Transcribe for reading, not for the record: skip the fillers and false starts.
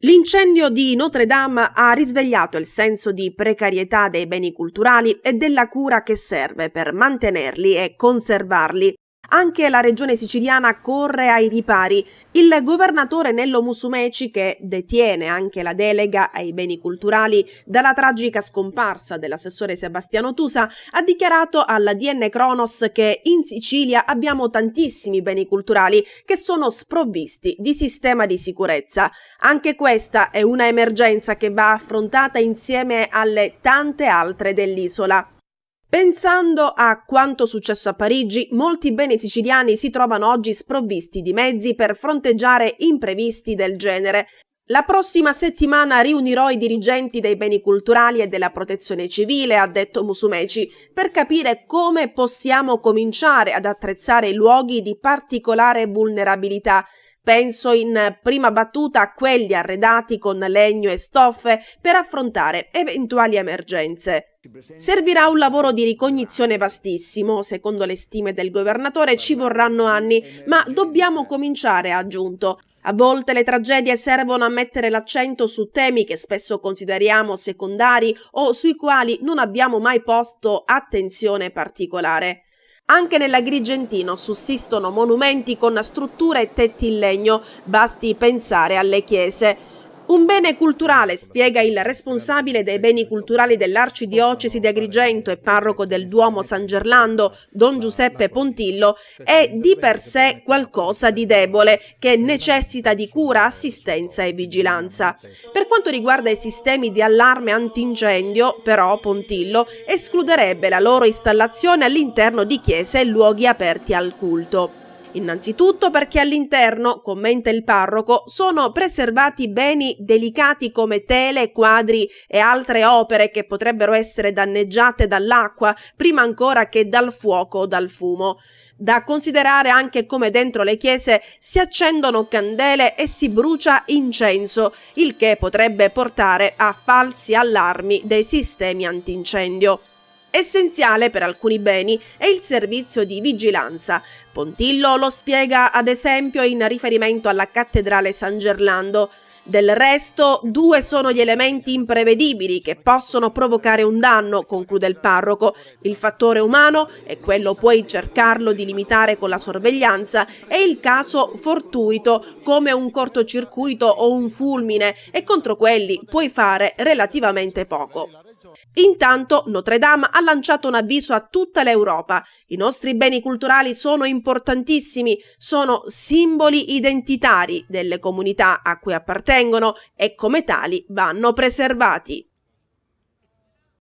L'incendio di Notre Dame ha risvegliato il senso di precarietà dei beni culturali e della cura che serve per mantenerli e conservarli. Anche la regione siciliana corre ai ripari. Il governatore Nello Musumeci, che detiene anche la delega ai beni culturali dalla tragica scomparsa dell'assessore Sebastiano Tusa, ha dichiarato alla DN Cronos che in Sicilia abbiamo tantissimi beni culturali che sono sprovvisti di sistema di sicurezza. Anche questa è una emergenza che va affrontata insieme alle tante altre dell'isola. Pensando a quanto successo a Parigi, molti beni siciliani si trovano oggi sprovvisti di mezzi per fronteggiare imprevisti del genere. La prossima settimana riunirò i dirigenti dei beni culturali e della protezione civile, ha detto Musumeci, per capire come possiamo cominciare ad attrezzare i luoghi di particolare vulnerabilità. Penso in prima battuta a quelli arredati con legno e stoffe per affrontare eventuali emergenze. Servirà un lavoro di ricognizione vastissimo, secondo le stime del governatore ci vorranno anni, ma dobbiamo cominciare, ha aggiunto. A volte le tragedie servono a mettere l'accento su temi che spesso consideriamo secondari o sui quali non abbiamo mai posto attenzione particolare. Anche nell'Agrigentino sussistono monumenti con strutture e tetti in legno, basti pensare alle chiese. Un bene culturale, spiega il responsabile dei beni culturali dell'Arcidiocesi di Agrigento e parroco del Duomo San Gerlando, Don Giuseppe Pontillo, è di per sé qualcosa di debole, che necessita di cura, assistenza e vigilanza. Per quanto riguarda i sistemi di allarme antincendio, però, Pontillo escluderebbe la loro installazione all'interno di chiese e luoghi aperti al culto. Innanzitutto perché all'interno, commenta il parroco, sono preservati beni delicati come tele, quadri e altre opere che potrebbero essere danneggiate dall'acqua prima ancora che dal fuoco o dal fumo. Da considerare anche come dentro le chiese si accendono candele e si brucia incenso, il che potrebbe portare a falsi allarmi dei sistemi antincendio. Essenziale per alcuni beni è il servizio di vigilanza. Pontillo lo spiega ad esempio in riferimento alla cattedrale San Gerlando. Del resto, due sono gli elementi imprevedibili che possono provocare un danno, conclude il parroco. Il fattore umano, e quello puoi cercarlo di limitare con la sorveglianza, è il caso fortuito, come un cortocircuito o un fulmine, e contro quelli puoi fare relativamente poco. Intanto Notre Dame ha lanciato un avviso a tutta l'Europa. I nostri beni culturali sono importantissimi, sono simboli identitari delle comunità a cui appartengono e come tali vanno preservati.